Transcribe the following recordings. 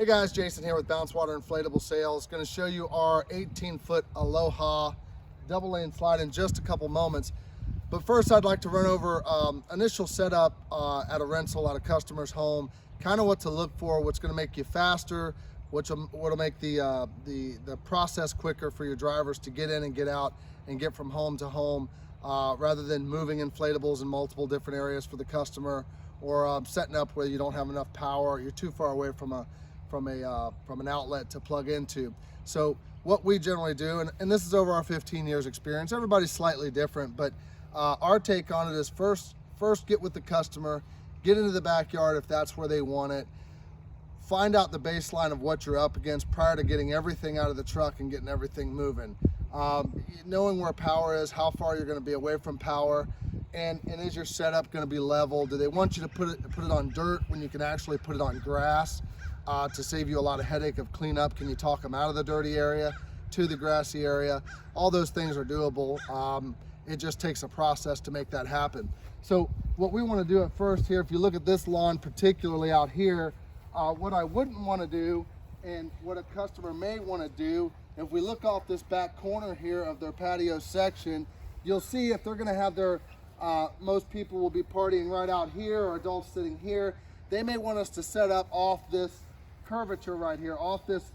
guys, Jason here with BounceWater Inflatable Sails. Going to show you our 18-foot Aloha double lane slide in just a couple moments. But first I'd like to run over initial setup at a rental at a customer's home, kind of what to look for, what's going to make you faster, what'll make the process quicker for your drivers to get in and get out and get from home to home, rather than moving inflatables in multiple different areas for the customer, or setting up where you don't have enough power, you're too far away from an outlet to plug into. So what we generally do, and this is over our 15 years experience, everybody's slightly different, but our take on it is first get with the customer, get into the backyard if that's where they want it, find out the baseline of what you're up against prior to getting everything out of the truck and getting everything moving. Knowing where power is, how far you're going to be away from power, and is your setup going to be level? Do they want you to put it on dirt when you can actually put it on grass to save you a lot of headache of cleanup? Can you talk them out of the dirty area to the grassy area? All those things are doable. It just takes a process to make that happen. So what we want to do at first here, if you look at this lawn, particularly out here, what I wouldn't want to do, and what a customer may want to do, if we look off this back corner here of their patio section, you'll see if they're going to have their, most people will be partying right out here, or adults sitting here, they may want us to set up off this curvature right here, off this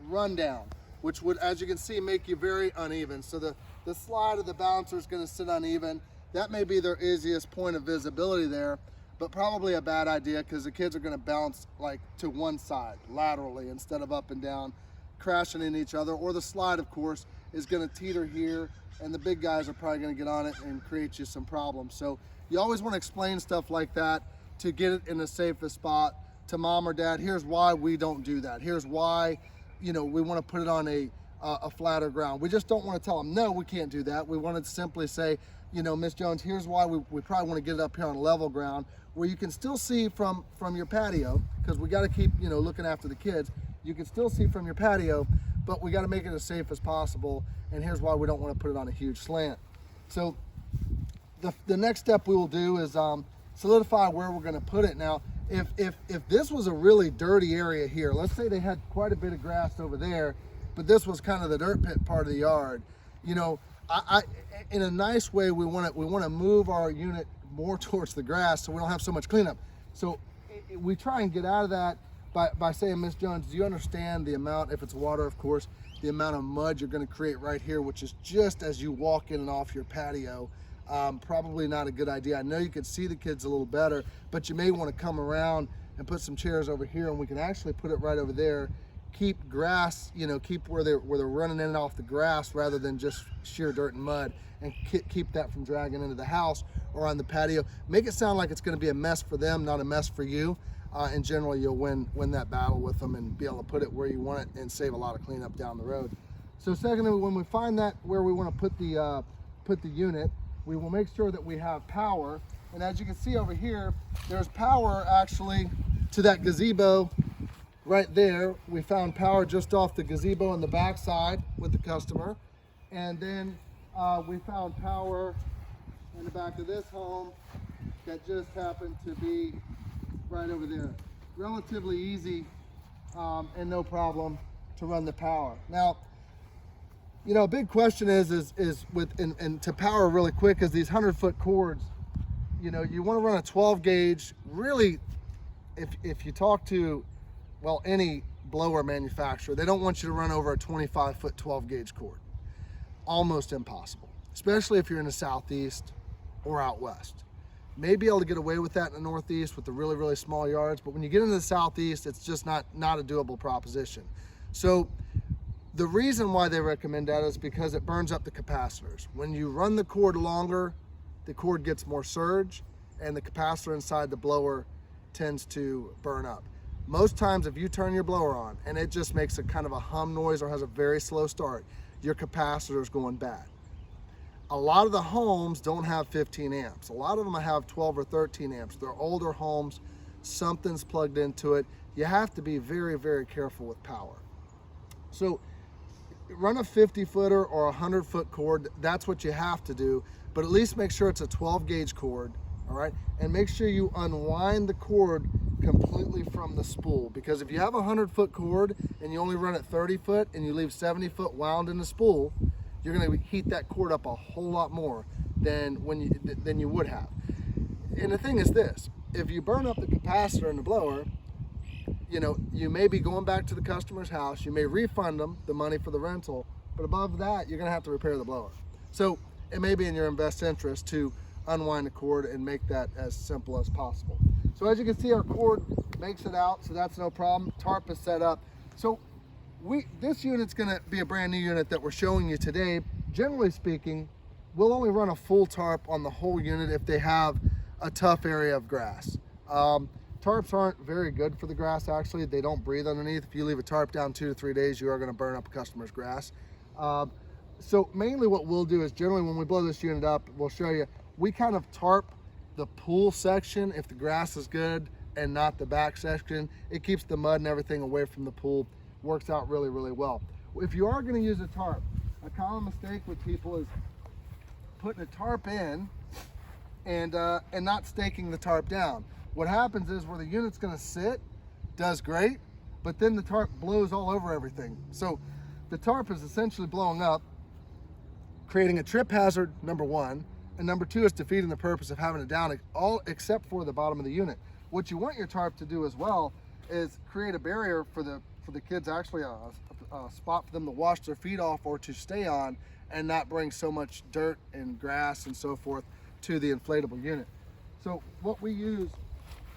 rundown, which would, as you can see, make you very uneven. So the slide of the bouncer is going to sit uneven. That may be their easiest point of visibility there, but probably a bad idea, because the kids are going to bounce like to one side laterally instead of up and down, crashing in each other. Or the slide, of course, is going to teeter here, and the big guys are probably going to get on it and create you some problems. So you always want to explain stuff like that to get it in the safest spot to mom or dad. Here's why we don't do that. Here's why, we want to put it on a flatter ground. We just don't want to tell them, no, we can't do that. We want to simply say, Miss Jones, here's why we probably want to get it up here on level ground where you can still see from your patio, because we got to keep, looking after the kids. You can still see from your patio, but we got to make it as safe as possible. And here's why we don't want to put it on a huge slant. So the next step we will do is solidify where we're going to put it. Now, if this was a really dirty area here, let's say they had quite a bit of grass over there, but this was kind of the dirt pit part of the yard, I in a nice way, we want to move our unit more towards the grass so we don't have so much cleanup. So we try and get out of that by saying, Miss Jones, do you understand the amount, if it's water, of course, the amount of mud you're going to create right here, which is just as you walk in and off your patio. Probably not a good idea. I know you can see the kids a little better, but you may want to come around and put some chairs over here, and we can actually put it right over there. Keep grass, keep where they're running in and off the grass rather than just sheer dirt and mud, and keep that from dragging into the house or on the patio. Make it sound like it's going to be a mess for them, not a mess for you. In general, you'll win that battle with them and be able to put it where you want it and save a lot of cleanup down the road. So secondly, when we find that where we want to put the unit, we will make sure that we have power. And as you can see over here, there's power actually to that gazebo right there. We found power just off the gazebo on the back side with the customer. And then we found power in the back of this home that just happened to be right over there. Relatively easy and no problem to run the power. Now, a big question is with, and to power really quick, is these 100-foot cords. You want to run a 12 gauge. Really, if you talk to, any blower manufacturer, they don't want you to run over a 25-foot 12 gauge cord. Almost impossible, especially if you're in the southeast or out west. May be able to get away with that in the northeast with the really, really small yards, but when you get into the southeast, it's just not a doable proposition. So the reason why they recommend that is because it burns up the capacitors. When you run the cord longer, the cord gets more surge, and the capacitor inside the blower tends to burn up. Most times if you turn your blower on and it just makes a kind of a hum noise or has a very slow start, your capacitor is going bad. A lot of the homes don't have 15 amps. A lot of them have 12 or 13 amps. They're older homes, something's plugged into it. You have to be very, very careful with power. So run a 50-footer or a 100-foot cord. That's what you have to do, but at least make sure it's a 12 gauge cord, all right? And make sure you unwind the cord completely from the spool, because if you have a 100-foot cord and you only run it 30 foot and you leave 70 foot wound in the spool, you're going to heat that cord up a whole lot more than you would have. And the thing is this, if you burn up the capacitor in the blower, you know, you may be going back to the customer's house, you may refund them the money for the rental, but above that, you're going to have to repair the blower. So it may be in your best interest to unwind the cord and make that as simple as possible. So as you can see, our cord makes it out, so that's no problem. Tarp is set up. So this unit's going to be a brand new unit that we're showing you today. Generally speaking, we'll only run a full tarp on the whole unit if they have a tough area of grass. Tarps aren't very good for the grass, actually. They don't breathe underneath. If you leave a tarp down 2 to 3 days, you are going to burn up a customer's grass. So mainly what we'll do is, generally when we blow this unit up, we'll show you, we kind of tarp the pool section if the grass is good and not the back section. It keeps the mud and everything away from the pool. Works out really, really well. If you are going to use a tarp, a common mistake with people is putting a tarp in and not staking the tarp down. What happens is where the unit's going to sit does great, but then the tarp blows all over everything. So the tarp is essentially blowing up, creating a trip hazard, number one, and number two is defeating the purpose of having it down, all except for the bottom of the unit. What you want your tarp to do as well is create a barrier for the kids, actually a spot for them to wash their feet off or to stay on, and not bring so much dirt and grass and so forth to the inflatable unit. So what we use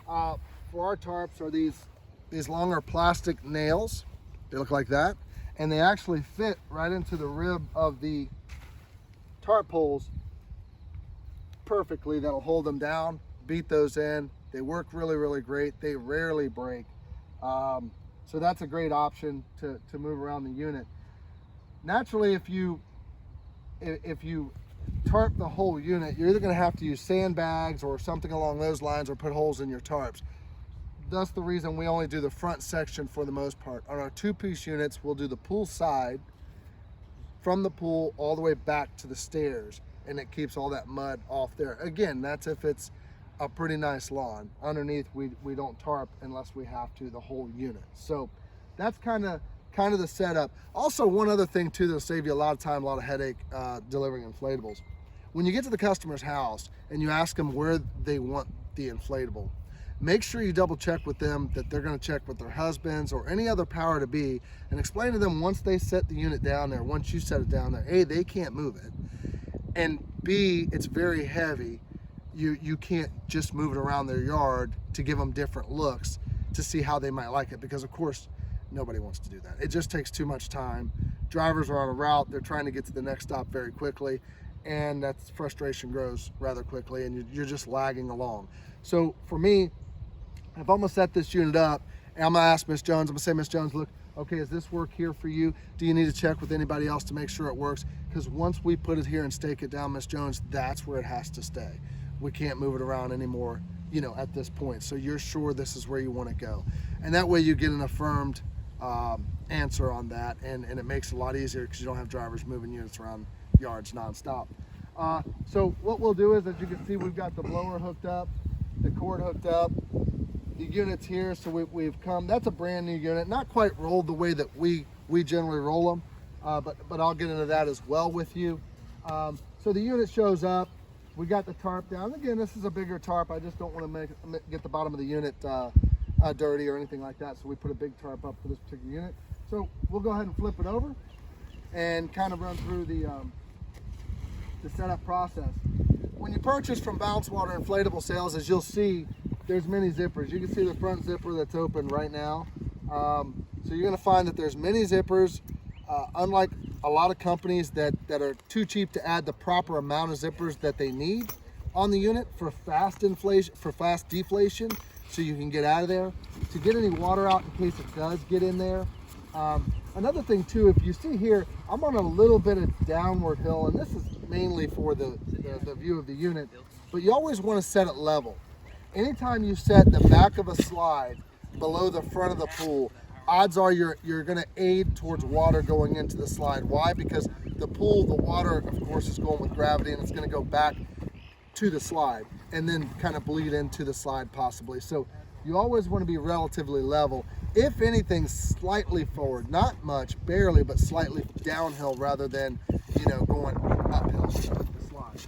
for our tarps are these longer plastic nails. They look like that, and they actually fit right into the rib of the tarp poles perfectly. That'll hold them down. Beat those in. They work really, really great. They rarely break. So that's a great option to move around the unit. Naturally, if you tarp the whole unit, you're either going to have to use sandbags or something along those lines, or put holes in your tarps. That's the reason we only do the front section for the most part. On our 2-piece units, we'll do the pool side from the pool all the way back to the stairs, and it keeps all that mud off there. Again, that's if it's a pretty nice lawn. Underneath, we don't tarp unless we have to, the whole unit. So that's kind of the setup. Also, one other thing too that'll save you a lot of time, a lot of headache delivering inflatables. When you get to the customer's house and you ask them where they want the inflatable, make sure you double check with them that they're going to check with their husbands or any other power to be, and explain to them once they set the unit down there, once you set it down there, A, they can't move it, and B, it's very heavy. You can't just move it around their yard to give them different looks to see how they might like it, because of course nobody wants to do that. It just takes too much time. Drivers are on a route, they're trying to get to the next stop very quickly, and that frustration grows rather quickly, and you're just lagging along. So for me, I've almost set this unit up, and I'm gonna ask Miss Jones, I'm gonna say, Miss Jones, look, okay, does this work here for you? Do you need to check with anybody else to make sure it works? Because once we put it here and stake it down, Miss Jones, that's where it has to stay. We can't move it around anymore, you know, at this point. So you're sure this is where you want to go. And that way you get an affirmed answer on that, and it makes it a lot easier because you don't have drivers moving units around yards nonstop. So what we'll do is, as you can see, we've got the blower hooked up, the cord hooked up, the unit's here. So we've come, that's a brand new unit, not quite rolled the way that we generally roll them, but I'll get into that as well with you. So the unit shows up. We got the tarp down. Again, this is a bigger tarp. I just don't want to get the bottom of the unit dirty or anything like that. So we put a big tarp up for this particular unit. So we'll go ahead and flip it over and kind of run through the setup process. When you purchase from BounceWater inflatable sales, as you'll see, there's many zippers. You can see the front zipper that's open right now. So you're going to find that there's many zippers. Unlike a lot of companies that are too cheap to add the proper amount of zippers that they need on the unit for fast deflation, so you can get out of there, to get any water out in case it does get in there. Another thing too, if you see here, I'm on a little bit of downward hill, and this is mainly for the view of the unit, but you always want to set it level. Anytime you set the back of a slide below the front of the pool, odds are you're going to aid towards water going into the slide. Why? Because the pool, the water, of course, is going with gravity, and it's going to go back to the slide and then kind of bleed into the slide possibly. So you always want to be relatively level. If anything, slightly forward, not much, barely, but slightly downhill rather than, going uphill with the slide.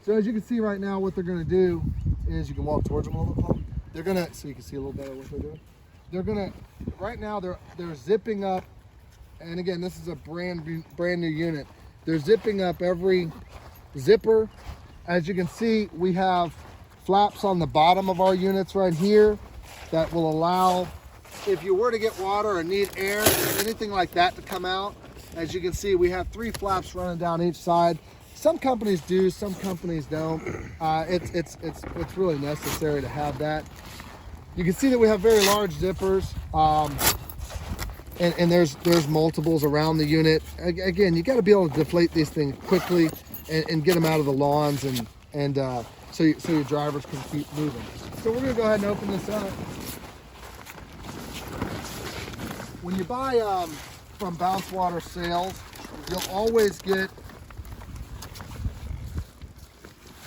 So as you can see right now, what they're going to do is, you can walk towards them a little bit, Paul. They're going to, so you can see a little better what they're doing. They're going to, right now, they're zipping up, and again, this is a brand new unit. They're zipping up every zipper. As you can see, we have flaps on the bottom of our units right here that will allow, if you were to get water or need air, anything like that to come out. As you can see, we have 3 flaps running down each side. Some companies do, some companies don't. It's really necessary to have that. You can see that we have very large zippers, and there's multiples around the unit. Again, you got to be able to deflate these things quickly and get them out of the lawns, and so your drivers can keep moving. So we're going to go ahead and open this up. When you buy from BounceWater sales, you'll always get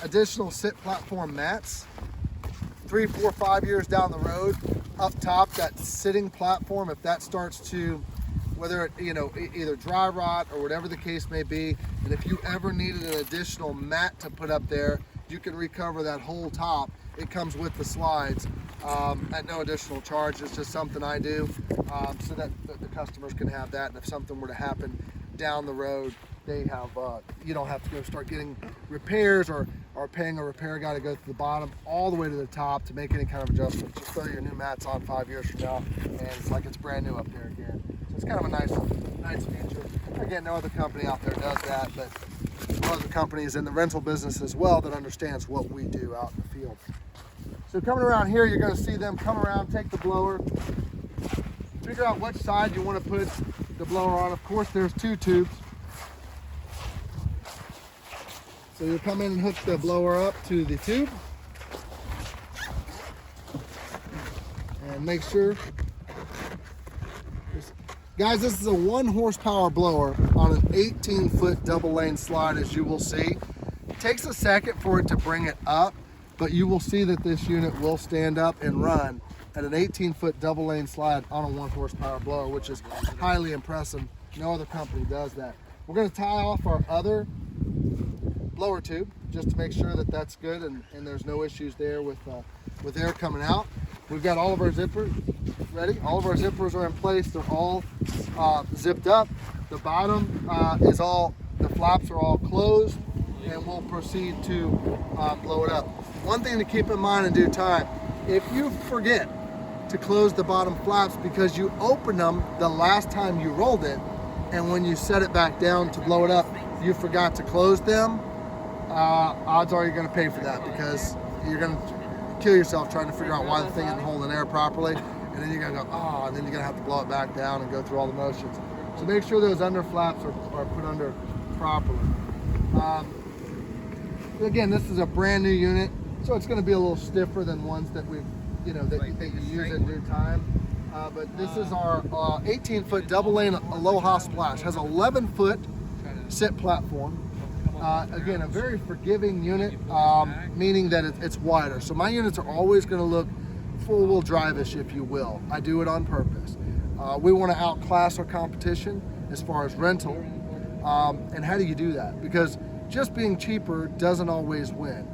additional sit platform mats. 3, 4, 5 years down the road, up top, that sitting platform, if that starts to, whether it, either dry rot or whatever the case may be, and if you ever needed an additional mat to put up there, you can recover that whole top. It comes with the slides at no additional charge. It's just something I do so that the customers can have that, and if something were to happen down the road, they have you don't have to go start getting repairs or paying a repair guy to go to the bottom all the way to the top to make any kind of adjustment. Just throw your new mats on 5 years from now, and it's like it's brand new up there again. So it's kind of a nice feature. Again, no other company out there does that, but no other companies in the rental business as well that understands what we do out in the field. So coming around here, you're going to see them come around, take the blower, figure out which side you want to put the blower on. Of course, there's 2 tubes. So you'll come in and hook the blower up to the tube and make sure. Guys, this is a 1 horsepower blower on an 18-foot double lane slide, as you will see. It takes a second for it to bring it up, but you will see that this unit will stand up and run at an 18-foot double lane slide on a 1 horsepower blower, which is highly impressive. No other company does that. We're going to tie off our other blower tube just to make sure that that's good and there's no issues there with air coming out. We've got all of our zippers ready. All of our zippers are in place. They're all zipped up. The bottom is all, the flaps are all closed, and we'll proceed to blow it up. One thing to keep in mind in due time, if you forget to close the bottom flaps because you opened them the last time you rolled it, and when you set it back down to blow it up, you forgot to close them, odds are you're going to pay for that, because you're going to kill yourself trying to figure out why the thing isn't holding air properly, and then you're going to go, and then you're going to have to blow it back down and go through all the motions. So make sure those under flaps are put under properly. Again, this is a brand new unit, so it's going to be a little stiffer than ones that we've, that you use in due time. But this is our 18-foot double lane Aloha Splash. Has 11-foot sit platform. Again, a very forgiving unit, meaning that it's wider. So my units are always going to look full-wheel drive-ish, if you will. I do it on purpose. We want to outclass our competition as far as rental. And how do you do that? Because just being cheaper doesn't always win.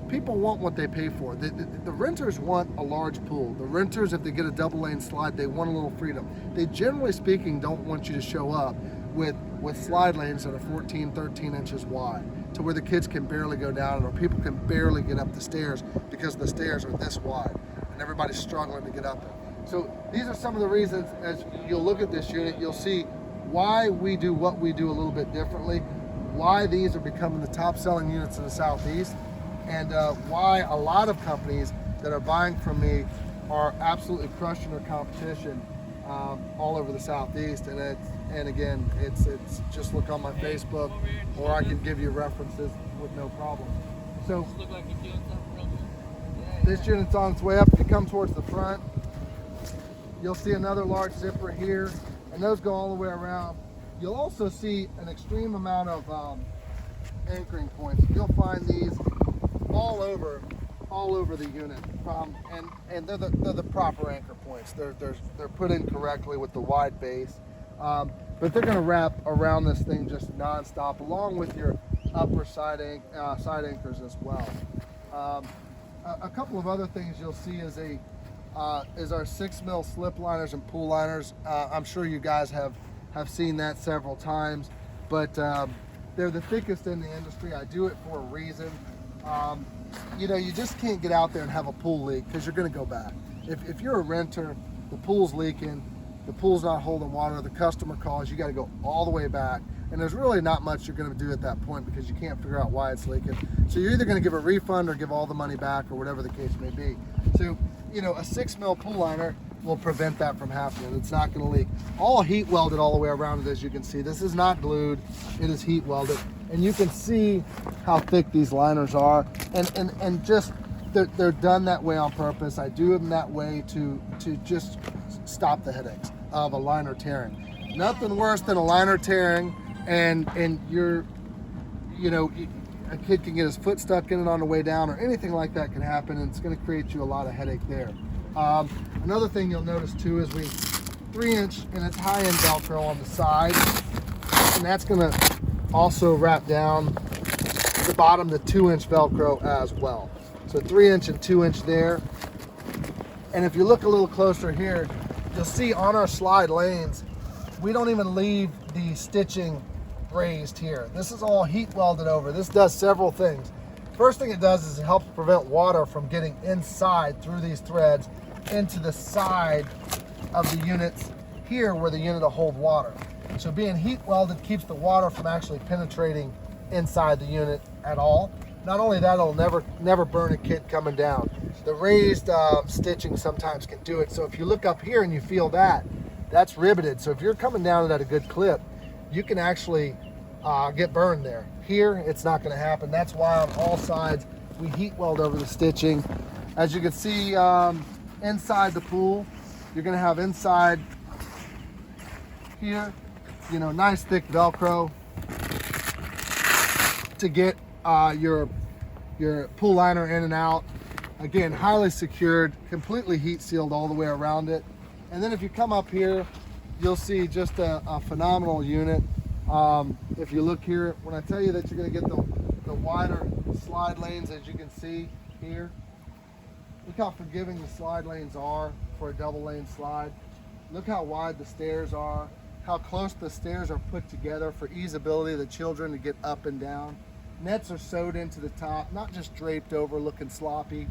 People want what they pay for. The renters want a large pool. The renters, if they get a double lane slide, they want a little freedom. They, generally speaking, don't want you to show up with slide lanes that are 14, 13 inches wide, to where the kids can barely go down or people can barely get up the stairs because the stairs are this wide and everybody's struggling to get up it. So these are some of the reasons, as you'll look at this unit, you'll see why we do what we do a little bit differently, why these are becoming the top selling units in the Southeast, and why a lot of companies that are buying from me are absolutely crushing their competition all over the Southeast. And again, it's just look on my Facebook, or I can give you references with no problem. So this unit's on its way up. If you come towards the front, you'll see another large zipper here, and those go all the way around. You'll also see an extreme amount of anchoring points. You'll find these all over all over the unit, and they're the proper anchor points. They're put in correctly with the wide base, but they're going to wrap around this thing just nonstop, along with your upper side anchors as well. A couple of other things you'll see is our 6mm slip liners and pool liners. I'm sure you guys have seen that several times, but they're the thickest in the industry. I do it for a reason. You know, you just can't get out there and have a pool leak, because you're going to go back. If you're a renter, the pool's leaking, the pool's not holding water, the customer calls, you got to go all the way back, and there's really not much you're going to do at that point, because you can't figure out why it's leaking. So you're either going to give a refund or give all the money back, or whatever the case may be. So, you know, a 6mm pool liner will prevent that from happening. It's not going to leak. All heat welded all the way around it, as you can see. This is not glued, it is heat welded, and you can see how thick these liners are, and just they're done that way on purpose. I do them that way to just stop the headaches of a liner tearing. Nothing worse than a liner tearing, and you're, you know, a kid can get his foot stuck in it on the way down, or anything like that can happen, and it's going to create you a lot of headache there. Another thing you'll notice too is 3-inch, and it's high-end Velcro on the side, and that's going to also wrap down the bottom, the 2-inch Velcro as well. So 3-inch and 2-inch there. And if you look a little closer here, you'll see on our slide lanes, we don't even leave the stitching raised here. This is all heat welded over. This does several things. First thing it does is it helps prevent water from getting inside through these threads into the side of the units here, where the unit will hold water. So being heat welded keeps the water from actually penetrating inside the unit at all. Not only that, it'll never burn a kid coming down. The raised stitching sometimes can do it. So if you look up here and you feel that, that's riveted. So if you're coming down at a good clip, you can actually get burned there. Here, it's not going to happen. That's why on all sides we heat weld over the stitching. As you can see, inside the pool, you're going to have inside here, you know, nice thick Velcro to get your pool liner in and out. Again, highly secured, completely heat sealed all the way around it. And then if you come up here, you'll see just a phenomenal unit. If you look here, when I tell you that you're going to get the wider slide lanes, as you can see here, look how forgiving the slide lanes are for a double lane slide. Look how wide the stairs are, how close the stairs are put together for easeability of the children to get up and down. Nets are sewed into the top, not just draped over looking sloppy.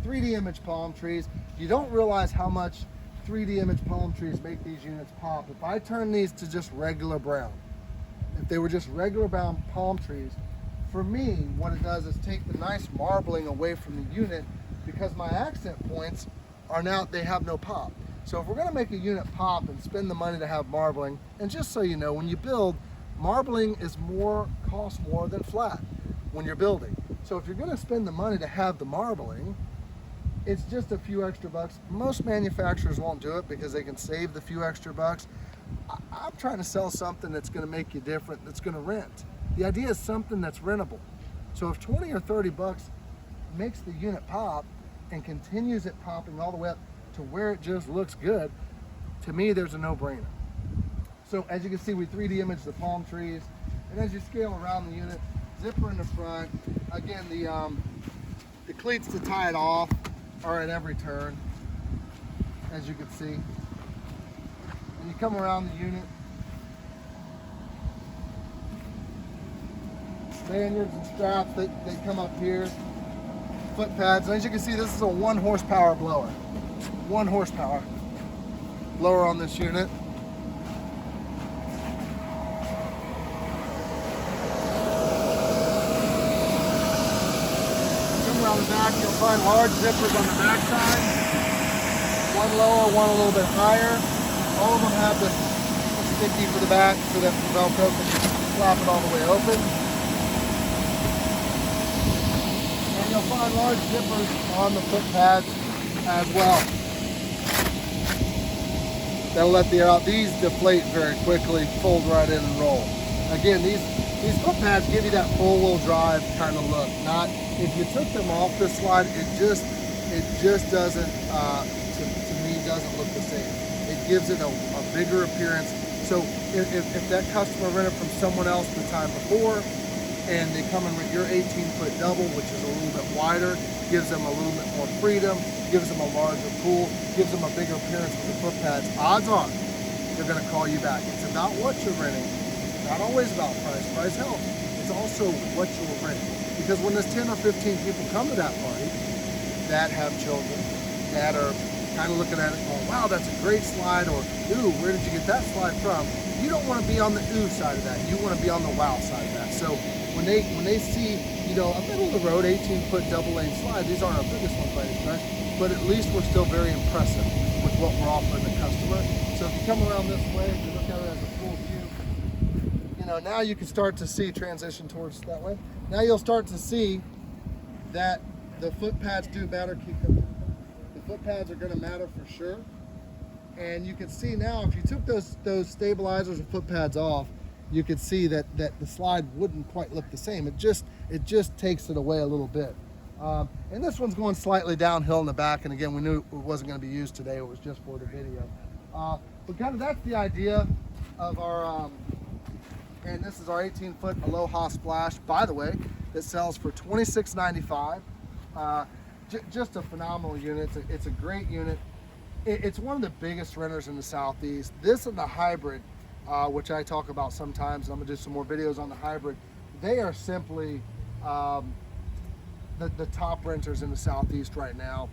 3D image palm trees. You don't realize how much 3D image palm trees make these units pop. If I turn these to just regular brown, if they were just regular brown palm trees, for me, what it does is take the nice marbling away from the unit, because my accent points are now, they have no pop. So if we're going to make a unit pop and spend the money to have marbling, and just so you know, when you build, marbling costs more than flat when you're building. So if you're going to spend the money to have the marbling, it's just a few extra bucks. Most manufacturers won't do it because they can save the few extra bucks. I'm trying to sell something that's going to make you different, that's going to rent. The idea is something that's rentable. So if 20 or 30 bucks makes the unit pop and continues it popping all the way up to where it just looks good, to me, there's a no-brainer. So as you can see, we 3D image the palm trees, and as you scale around the unit, zipper in the front. Again, the cleats to tie it off are at every turn, as you can see. And you come around the unit, lanyards and straps, they come up here, foot pads. And as you can see, this is a 1 horsepower blower. 1 horsepower blower on this unit. Come around the back, you'll find large zippers on the back side. One lower, one a little bit higher. All of them have this sticky for the back so that the Velcro can flap it all the way open. And you'll find large zippers on the foot pads as well. That'll let the air out. These deflate very quickly, fold right in and roll. Again, these these foot pads give you that full-wheel drive kind of look. Not if you took them off this slide, it just doesn't to me doesn't look the same. It gives it a bigger appearance. So if that customer rented from someone else the time before, and they come and rent your 18-foot double, which is a little bit wider, gives them a little bit more freedom, gives them a larger pool, gives them a bigger appearance with the foot pads, odds are they're going to call you back. It's about what you're renting, not always about price. Price helps. It's also what you're renting. Because when there's 10 or 15 people come to that party that have children, that are kind of looking at it going, wow, that's a great slide, or ooh, where did you get that slide from? You don't want to be on the ooh side of that. You want to be on the wow side of that. So when they see, you know, a middle of the road 18-foot double lane slide, these aren't our biggest ones by any stretch, but at least we're still very impressive with what we're offering the customer. So if you come around this way, if you look at it as a full view, you know, now you can start to see, transition towards that way. Now you'll start to see that the foot pads do matter. Keep them. The foot pads are going to matter for sure. And you can see now, if you took those stabilizers and foot pads off, you could see that the slide wouldn't quite look the same. It just takes it away a little bit. And this one's going slightly downhill in the back. And again, we knew it wasn't going to be used today. It was just for the video. But kind of that's the idea of our, and this is our 18-foot Aloha Splash, by the way, that sells for $26.95. Just a phenomenal unit. It's a great unit. It's one of the biggest renters in the Southeast. This and the hybrid, which I talk about sometimes, and I'm gonna do some more videos on the hybrid. They are simply the top renters in the Southeast right now.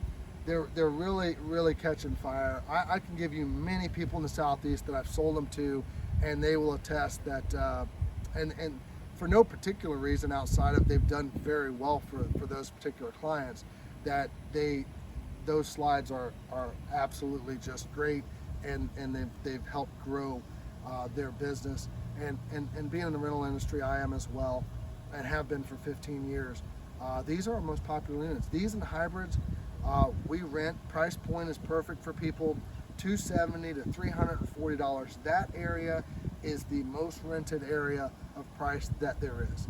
They're really catching fire. I can give you many people in the Southeast that I've sold them to, and they will attest that, and for no particular reason outside of they've done very well for those particular clients, that those slides are absolutely just great, and they've helped grow their business. And being in the rental industry, I am as well, and have been for 15 years. These are our most popular units. These and the hybrids, we rent. Price point is perfect for people, $270 to $340. That area is the most rented area of price that there is.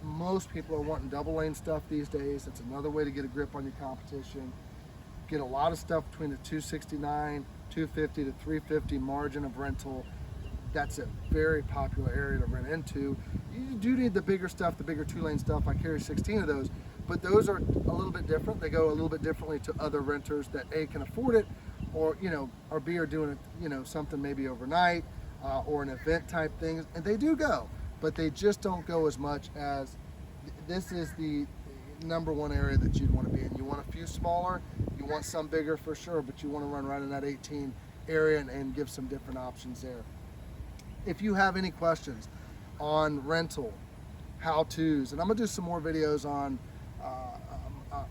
Most people are wanting double lane stuff these days. It's another way to get a grip on your competition. Get a lot of stuff between the $269, $250 to $350 margin of rental. That's a very popular area to rent into. You do need the bigger stuff, the bigger 2-lane stuff. I carry 16 of those, but those are a little bit different. They go a little bit differently to other renters that A, can afford it, or or B, are doing it, something maybe overnight, or an event type thing, and they do go, but they just don't go as much as this is the number one area that you'd want to be in. You want a few smaller, you want some bigger for sure, but you want to run right in that 18 area and give some different options there. If you have any questions on rental, how-tos, and I'm gonna do some more videos on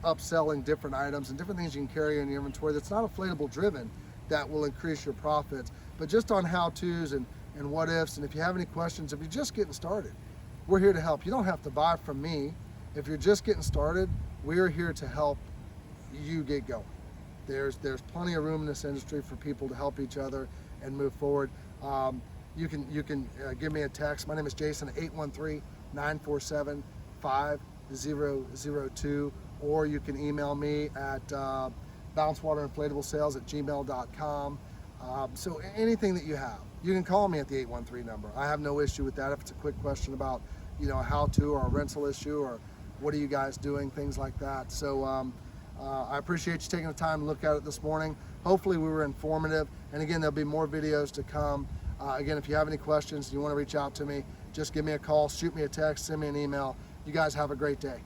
upselling different items and different things you can carry in your inventory that's not inflatable driven, that will increase your profits, but just on how-tos and what ifs. And if you have any questions, if you're just getting started, we're here to help. You don't have to buy from me. If you're just getting started, we're here to help you get going. There's plenty of room in this industry for people to help each other and move forward. You can give me a text. My name is Jason, 813-947-5002, or you can email me at BounceWaterInflatable@gmail.com. So anything that you have, you can call me at the 813 number. I have no issue with that. If it's a quick question about a how-to or a rental issue, or what are you guys doing, things like that. So I appreciate you taking the time to look at it this morning. Hopefully we were informative, and again, there'll be more videos to come. Again, if you have any questions, you want to reach out to me, just give me a call, shoot me a text, send me an email. You guys have a great day.